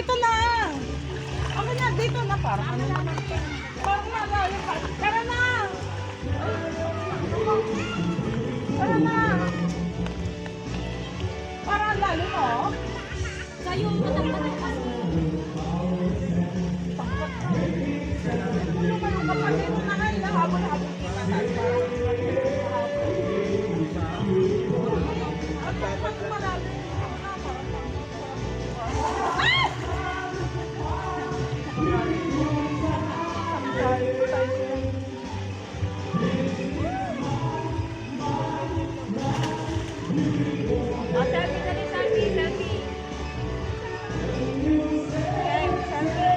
dito na. Okay na, dito na. Parang ano naman. Parang nalayo pa. Tara na. Tara na. Parang lalo mo. Kayo, matang-matang kasi. Ano man ang kapatid mo na ngayon? Habol-habol kita tayo. At dapat malalim. O, selfie na rin, selfie, selfie. Okay, selfie.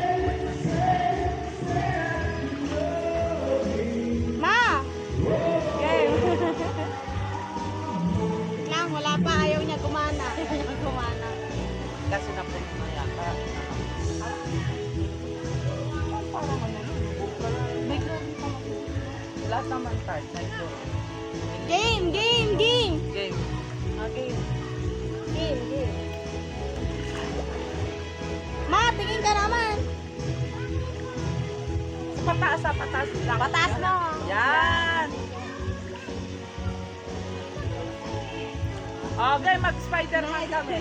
Ma! Okay. Lang, wala pa. Ayaw niya gumana. Ayaw niya gumana. Kasi napuno na yata. Parang ano, may glory pa lang. Lahat naman start na ito. Game, game, game. Game. Okay. Game, game. Ma, tingin ka naman. Sa pataas lang. Pataas mo. Yan. Okay, mag-Spider-Man kami.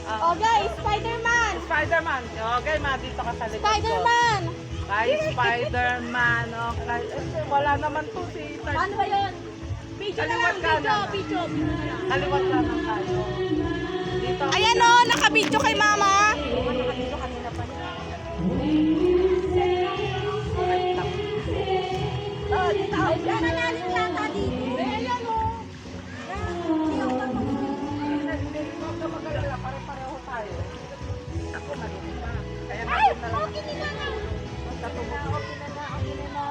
Okay, Spider-Man. Spider-Man. Okay, ma, dito ka sa likod ko. Spider-Man. Kay Spider-Man. Okay. Eh, wala naman to si Ano ba yun? Video na lang, Kaliwat ka na. video. Kaliwat lang ang tayo. Dito. Ayan o, nakabidyo kay mama. Nakadito kanina pa niya. Right lang. Oh, dito. Ayan na natin yata dito. Ayan o. Huwag ka mag-alala. Pare-pareho tayo. Ako, maliit na. Kaya Ay, natin na lang. okay nila na. Magkatubog. Okay na.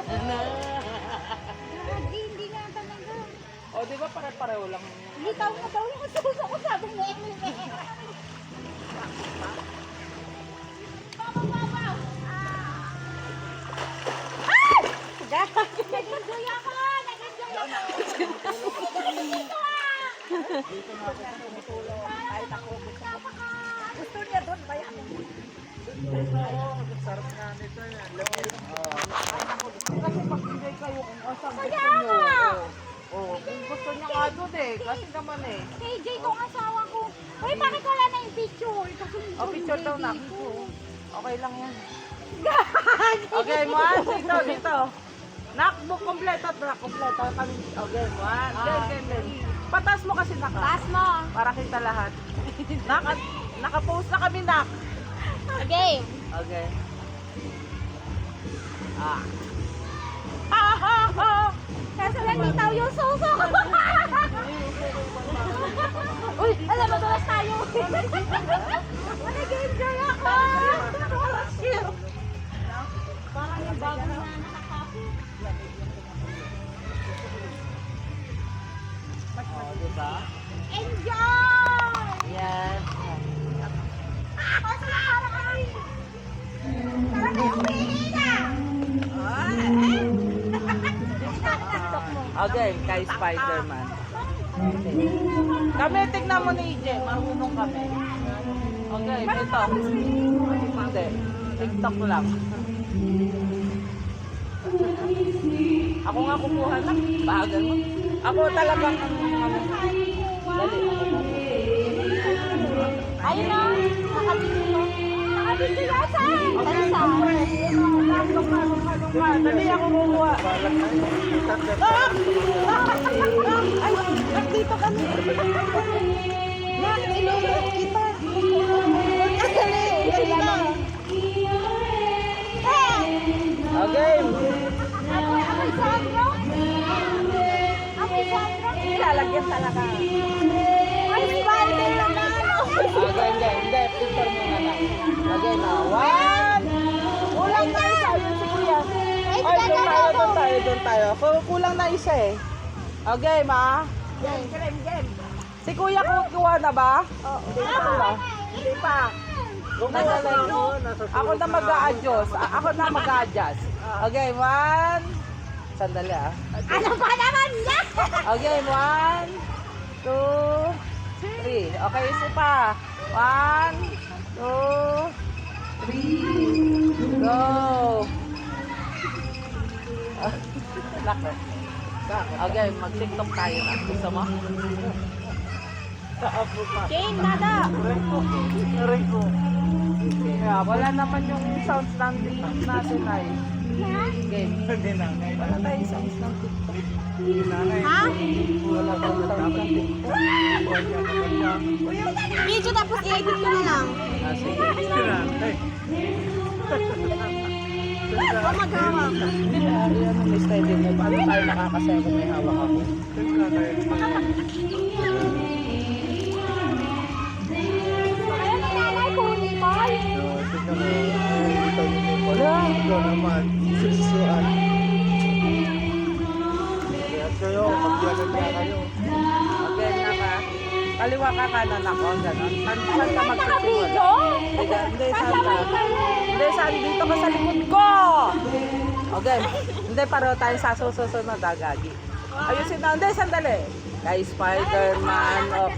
Ano? Hindi nga talaga. O, di ba pare-pareho lang? Litaw mo daw yung suso ko, sabi niya. Baba. Ay! Nag-enjoy ako! Dito na ako tumutulong. Kahit ako Gusto niya doon, bayanin. Sarap nga nito. Kasi magbigay kayo kung asang gusto Kaya nyo. nga! Oo, kung gusto niya nga doon eh. Kasi naman eh. KJ kong asawa ko. Uy, bakit wala na yung picture? Kasi O, picture daw na. ko. Okay lang yan. Okay, Moan. Dito. Nakbook kompleto. Kami. Okay, Moan. Game. Patas mo kasi naka. Taas mo. Para kita lahat. Naka-post na kami, nak. Game. Okay. Ah. Kasi lang litaw yung suso ko. Uy, alam mo, tulas tayo. Nag-enjoy ako. Parang yung bago na nakakapi. Diba? Enjoy! Yes. Kasi parang kami. Parang kayo umihina. Okay, kay Spider-Man. Okay. Kami, tignan mo ni EJ. Marunong kami. Okay, ito. Hindi. TikTok lang. Ako nga kukuha lang. Bagal mo. Ako talagang dali. Ayun na, nakabili. Nakabili na saan? Dali ako kukuha. Ay, dito kami. Ilulot kita. Dali na. Okay. Amoy Sandro? Amoy Sandro? Ilalagyan talaga. Ay, Spider naman! Okay, hindi. Picture mo na lang. Okay na. One. Kulang na isa. Yun si Kuya. Ay, doon tayo. Kulang na isa eh. Okay, ma. Game. Si Kuya kukuha na ba? Hindi pa. Ako na mag-a-adjust. Okay, one. Sandali ah. Ano ba naman yan? Okay, 1, 2, 3. Okay, isa pa. 1, 3, go! Nako. Okay, mag-tiktok tayo na. Gusto mo? Game, nada. Rico. Kaya wala naman yung sounds ng TikTok natin ay. Game. Hindi na. Wala tayong sounds ng TikTok. Ha? Wala tayong sounds ng TikTok. Video tapos i-edit ko na lang. Sige. O maghawak. Ayan, may steady mo. Paano tayo nakakasaya kung may hawak ako? Ayun ang nanay ko, Nicole. Wala. Ikaw naman, susuan. Kaya kayo, magdialan na kayo. Okay na ka. Kaliwa ka kanan ako. Ganon. Saan ka magsisimula? Naka-video? Hindi, saan ka? Kasabay kayo. Hindi, saan dito ka sa likod ko? Okay. Hindi, pareho tayo sa susunod, Gagi. Ayusin na. Hindi, sandali. Kay Spider-Man. Oh.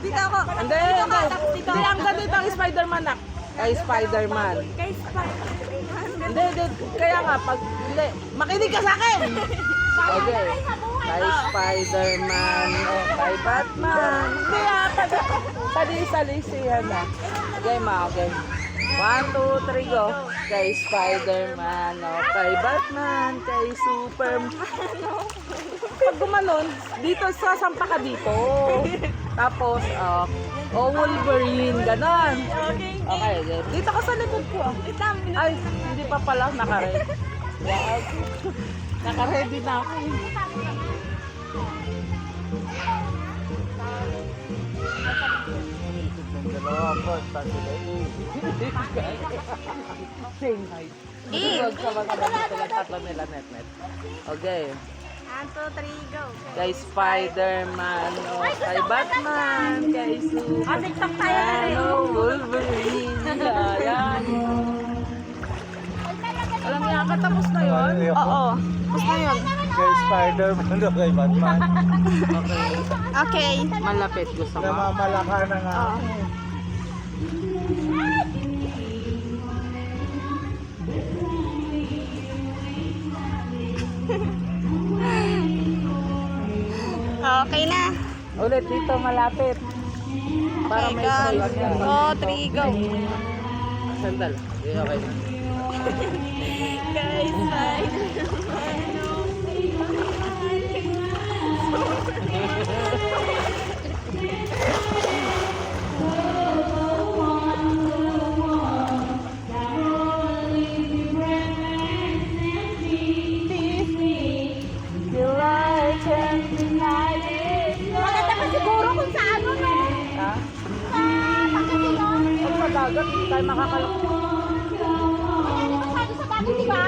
Dito ako. Hindi, Dito hindi. ka, tapos dito. Hindi, ang ganito ang Spider-Man. Kay Spider-Man. Kay Spider-Man. Hindi. Kaya nga, pag, hindi, makinig ka sa akin. Okay. Kay Spider-Man. Oh, kay Batman. Hindi sali-sihan na. Okay, ma, okay. 1, 2, 3, go. Kay Spider-Man. Oh, kay Batman. Kay Superman. Pag gumanon, dito, sasampa ka dito. Tapos, Wolverine, ganon. Okay. Okay, okay. Dito ka sa likod ko. Ay, hindi pa pala, naka-ready. Naka-ready na ako. Same height. Huwag sa mga dito ng tatlo nila net. Okay. 1, 2, 3, go. Kay Spider-Man, kay Batman, kay Superman, TikTok tayo na rin. Wolverine, ayan. Alam niya, katapos na yun? Oo. Gusto na yun. Kay Spider-Man o kay Batman. Okay. Malapit, gusto mo? Namamalaka na nga. Okay na. Ulit dito, malapit. Para may choice ka. 3, go. Sandal. Okay na. Guys, maganda pa siguro kung sa ano, no? Ha? Pagkasinon. Pag sa dagat, hindi tayo makakalak. Dito tayo sa dagat, di ba?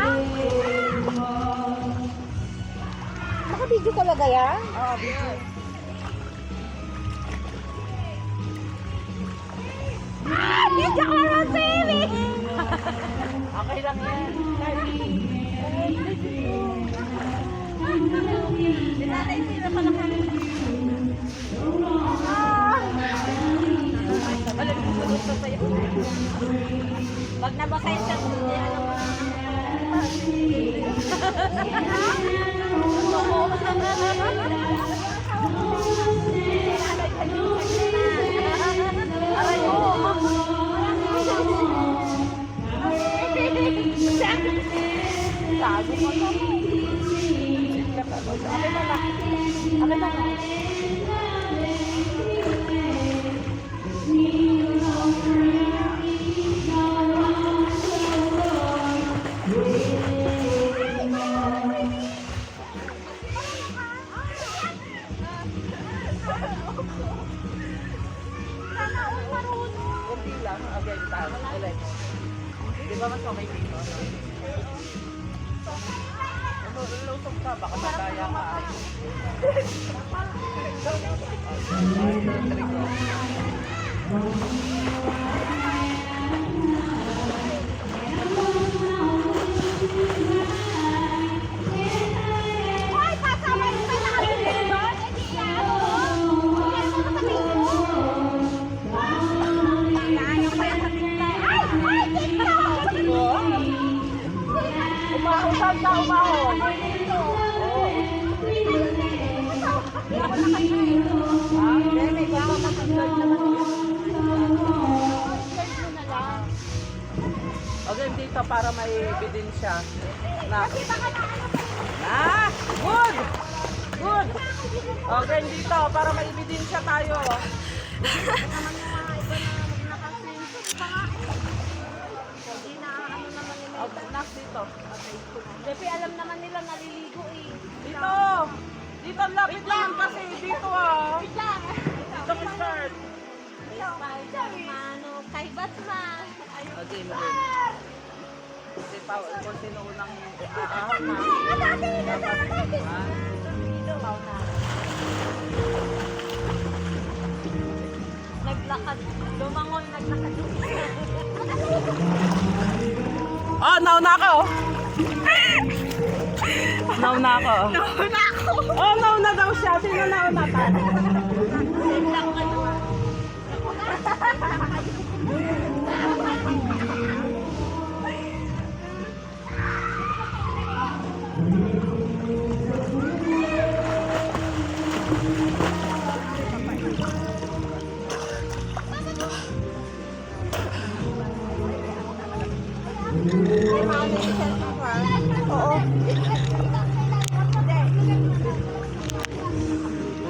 Naka-video talaga yan? Oo, video. Video ko na, Siri! Okay lang yan. Dinatay sila pala kami. Pag nabasahin siya, hindi alam mo. Aray ko. Tago mo na. Akin na lang. Akin na lang. Kunti lang. Okay, tayo. Ulit. Di ba mas mamay dito? Lusog ka, baka madaya ka. Hoy, pasama rin pa nakabili doon. Eh, di yan. Yan mo sa Facebook. Yan, yung kaya naglalakad na eh. Hindi, may Naglalakad naman yun. Start mo na lang. Okay, dito para may ebidensya. Na. Kasi baka na ano pa yun. Ah! Good! Good! Okay, dito para may ebidensya tayo. Naman yung mga iba na nakasenso. Baka hindi na ano naman nila. Okay, nak dito. Kasi alam naman nila naliligo eh. Dito! Dito, lapit naman kasi. Dito ah. Wait lang. Dito may start. Spider-Man, oh, kay Batman. Ayun. Okay, okay. Kasi pa, kung sino unang aahon na. Pau na. Naglakad. Lumangoy, naglakad. Oh, nauna ako. Nauna ako. Nauna ako. Oh, nauna daw siya. Sino nauna pa? Same lang kayo. Oo.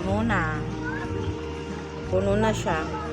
Puno na. Puno na siya.